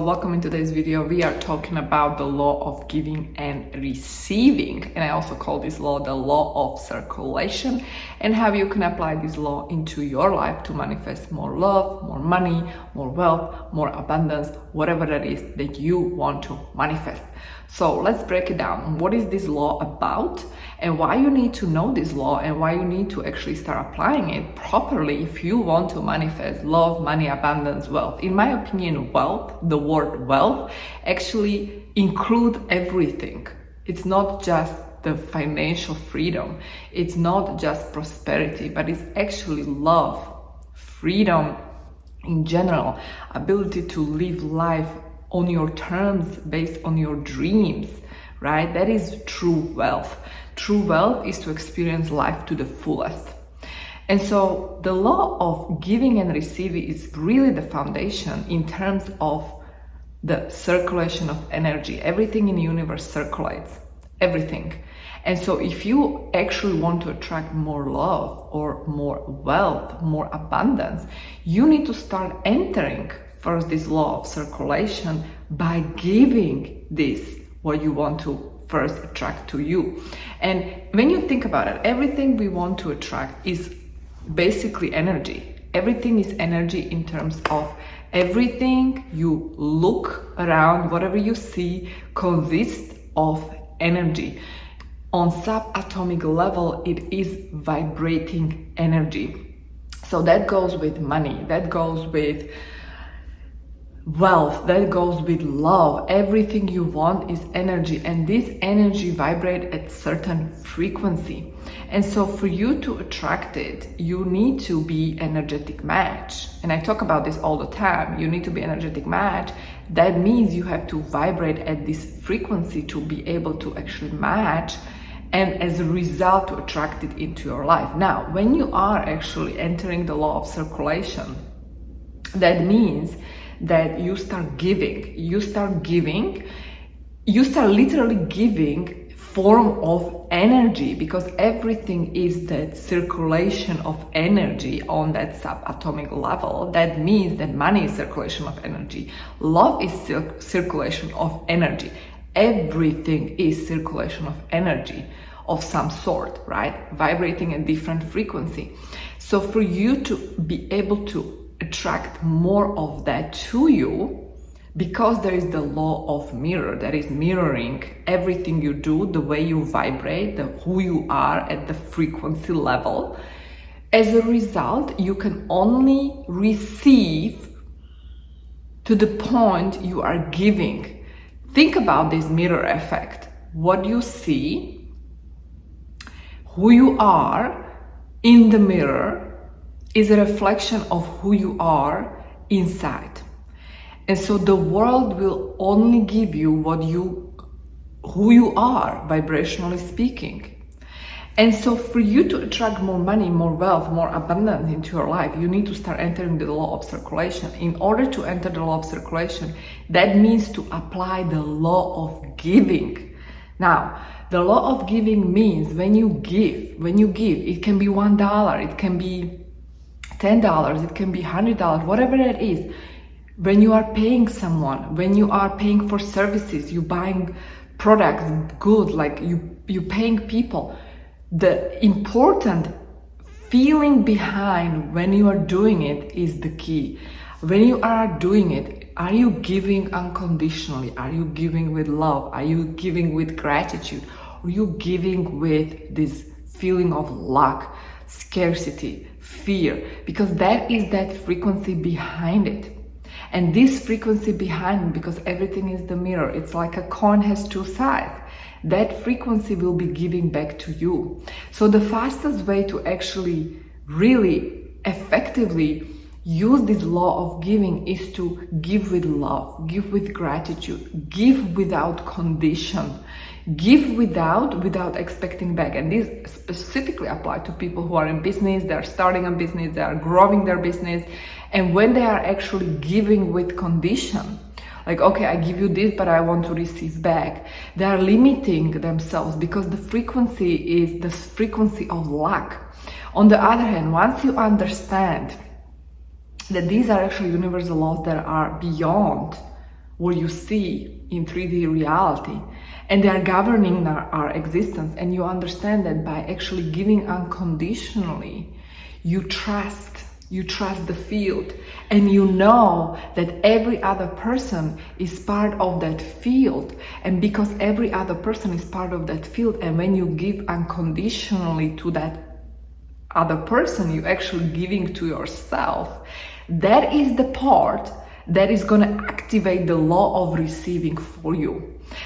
Welcome in today's video. We are talking about the law of giving and receiving, and I also call this law the law of circulation, and how you can apply this law into your life to manifest more love, more money, more wealth, more abundance, whatever that is that you want to manifest. So let's break it down. What is this law about, and why you need to know this law, and why you need to actually start applying it properly if you want to manifest love, money, abundance, wealth. In my opinion, wealth, the word wealth, actually include everything. It's not just the financial freedom. It's not just prosperity, but it's actually love, freedom in general, ability to live life on your terms based on your dreams, right? That is true wealth. True wealth is to experience life to the fullest. And so the law of giving and receiving is really the foundation in terms of the circulation of energy. Everything in the universe circulates, everything. And so if you actually want to attract more love or more wealth, more abundance, you need to start entering first this law of circulation by giving this what you want to first attract to you. And when you think about it, everything we want to attract is basically energy. Everything is energy in terms of everything you look around, whatever you see consists of energy. On subatomic level, it is vibrating energy. So that goes with money, that goes with wealth, that goes with love. Everything you want is energy, and this energy vibrates at certain frequency. And so for you to attract it, you need to be energetic match. And I talk about this all the time. You need to be energetic match. That means you have to vibrate at this frequency to be able to actually match, and as a result to attract it into your life. Now, when you are actually entering the law of circulation, that means that you start giving, you start literally giving form of energy, because everything is that circulation of energy on that subatomic level. That means that money is circulation of energy, love is circulation of energy, everything is circulation of energy of some sort, right? Vibrating at different frequency. So for you to be able to attract more of that to you, because there is the law of mirror, that is mirroring everything you do, the way you vibrate, who you are at the frequency level. As a result, you can only receive to the point you are giving. Think about this mirror effect. What you see, who you are in the mirror, is a reflection of who you are inside. And so the world will only give you who you are, vibrationally speaking. And so for you to attract more money, more wealth, more abundance into your life, you need to start entering the law of circulation. In order to enter the law of circulation, that means to apply the law of giving. Now, the law of giving means when you give, it can be $1, it can be $10, it can be $100, whatever it is. When you are paying someone, when you are paying for services, you buying products, goods, like you paying people, the important feeling behind when you are doing it is the key. When you are doing it, are you giving unconditionally? Are you giving with love? Are you giving with gratitude? Are you giving with this feeling of lack, scarcity, fear? Because that is that frequency behind it. And this frequency behind, because everything is the mirror, it's like a coin has two sides. That frequency will be giving back to you. So the fastest way to actually really effectively use this law of giving is to give with love, give with gratitude, give without condition, give without expecting back. And this specifically applies to people who are in business, they are starting a business, they are growing their business. And when they are actually giving with condition, like, okay, I give you this, but I want to receive back, they are limiting themselves, because the frequency is the frequency of lack. On the other hand, once you understand that these are actually universal laws that are beyond what you see in 3D reality, and they are governing our existence. And you understand that by actually giving unconditionally, you trust the field, and you know that every other person is part of that field. And because every other person is part of that field, and when you give unconditionally to that other person, you're actually giving to yourself. That is the part that is going to activate the law of receiving for you.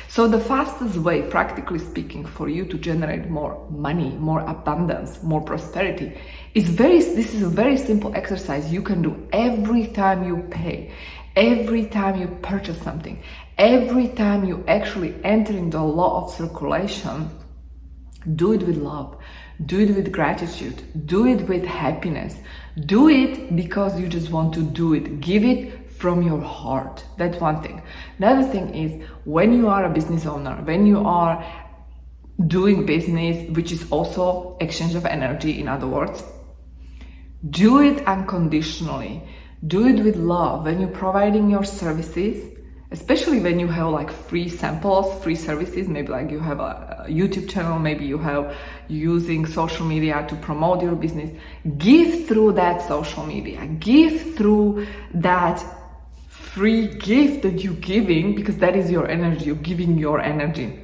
So the fastest way, practically speaking, for you to generate more money, more abundance, more prosperity this is a very simple exercise you can do every time you pay, every time you purchase something, every time you actually enter in the law of circulation. Do it with love, do it with gratitude, do it with happiness, do it because you just want to do it. Give it from your heart. That's one thing. Another thing is, when you are a business owner, when you are doing business, which is also exchange of energy, in other words, do it unconditionally, do it with love. When you're providing your services, especially when you have like free samples, free services, maybe like you have a YouTube channel, maybe you have using social media to promote your business, give through that social media, give through that free gift that you're giving, because that is your energy, you're giving your energy.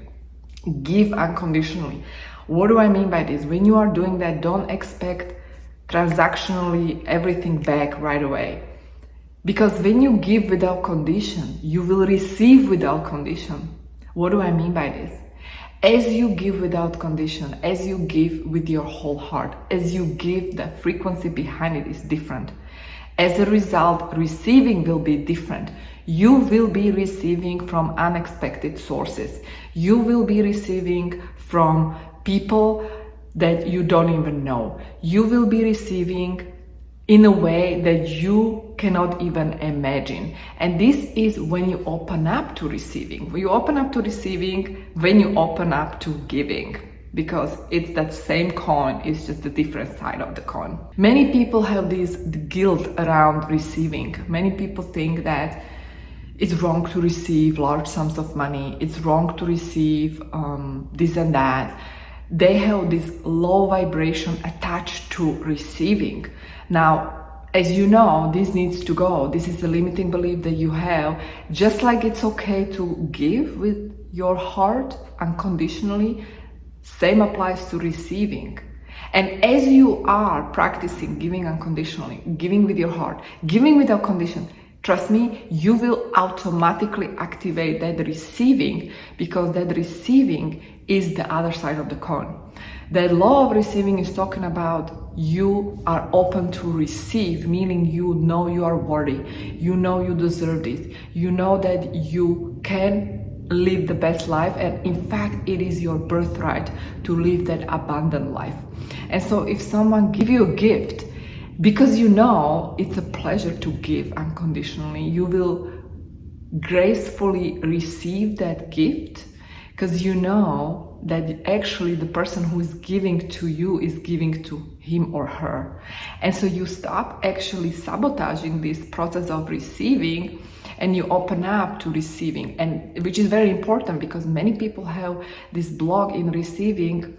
Give unconditionally. What do I mean by this? When you are doing that, don't expect transactionally everything back right away. Because when you give without condition, you will receive without condition. What do I mean by this? As you give without condition, as you give with your whole heart, as you give, the frequency behind it is different. As a result, receiving will be different. You will be receiving from unexpected sources. You will be receiving from people that you don't even know. You will be receiving in a way that you cannot even imagine. And this is when you open up to receiving. When you open up to receiving, when you open up to giving. Because it's that same coin, it's just the different side of the coin. Many people have this guilt around receiving. Many people think that it's wrong to receive large sums of money. It's wrong to receive this and that. They have this low vibration attached to receiving. Now, as you know, this needs to go. This is the limiting belief that you have. Just like it's okay to give with your heart unconditionally, same applies to receiving. And as you are practicing giving unconditionally, giving with your heart, giving without condition, trust me, you will automatically activate that receiving, because that receiving is the other side of the coin. The law of receiving is talking about you are open to receive, meaning you know you are worthy, you know you deserve this, you know that you can live the best life, and in fact it is your birthright to live that abundant life. And so if someone gives you a gift, because you know it's a pleasure to give unconditionally, you will gracefully receive that gift, because you know that actually the person who is giving to you is giving to him or her. And so you stop actually sabotaging this process of receiving, and you open up to receiving, and which is very important, because many people have this block in receiving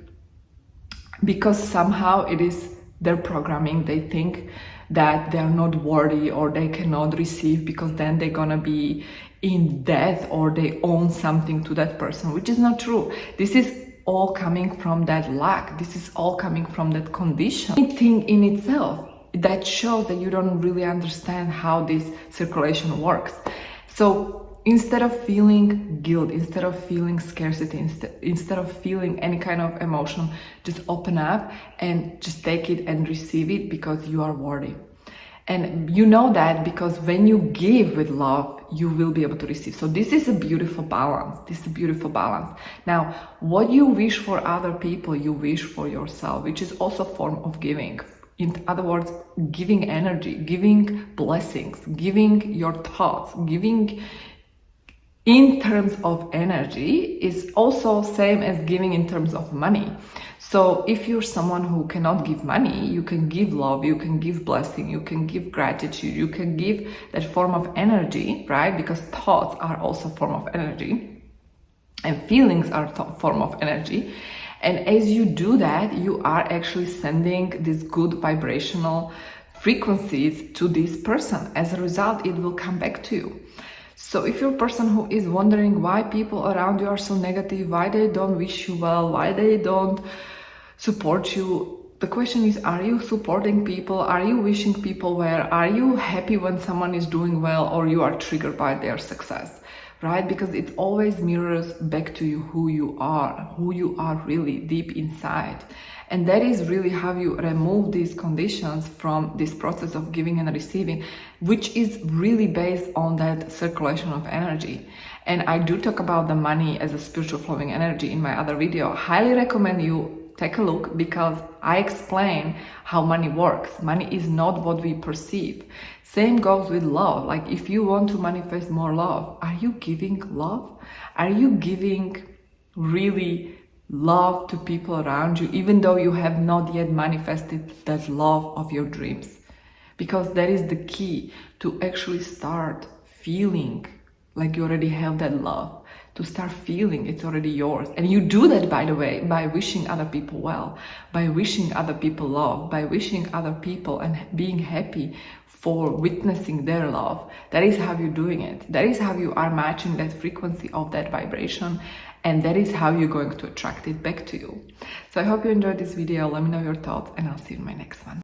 because somehow it is their programming. They think that they are not worthy, or they cannot receive because then they're gonna be in debt, or they own something to that person, which is not true. This is all coming from that lack. This is all coming from that condition. Anything in itself that shows that you don't really understand how this circulation works. So instead of feeling guilt, instead of feeling scarcity, instead of feeling any kind of emotion, just open up and just take it and receive it, because you are worthy. And you know that because when you give with love, you will be able to receive. So this is a beautiful balance. This is a beautiful balance. Now, what you wish for other people, you wish for yourself, which is also a form of giving. In other words, giving energy, giving blessings, giving your thoughts, giving in terms of energy is also same as giving in terms of money. So if you're someone who cannot give money, you can give love, you can give blessing, you can give gratitude, you can give that form of energy, right? Because thoughts are also a form of energy and feelings are a form of energy. And as you do that, you are actually sending these good vibrational frequencies to this person. As a result, it will come back to you. So if you're a person who is wondering why people around you are so negative, why they don't wish you well, why they don't support you, the question is, are you supporting people? Are you wishing people well? Are you happy when someone is doing well, or you are triggered by their success, right? Because it always mirrors back to you who you are really deep inside. And that is really how you remove these conditions from this process of giving and receiving, which is really based on that circulation of energy. And I do talk about the money as a spiritual flowing energy in my other video. Highly recommend you take a look, because I explain how money works. Money is not what we perceive. Same goes with love. Like, if you want to manifest more love, are you giving love? Are you giving really love to people around you, even though you have not yet manifested that love of your dreams? Because that is the key to actually start feeling like you already have that love, to start feeling it's already yours. And you do that, by the way, by wishing other people well, by wishing other people love, by wishing other people and being happy for witnessing their love. That is how you're doing it. That is how you are matching that frequency of that vibration, and that is how you're going to attract it back to you. So I hope you enjoyed this video. Let me know your thoughts, and I'll see you in my next one.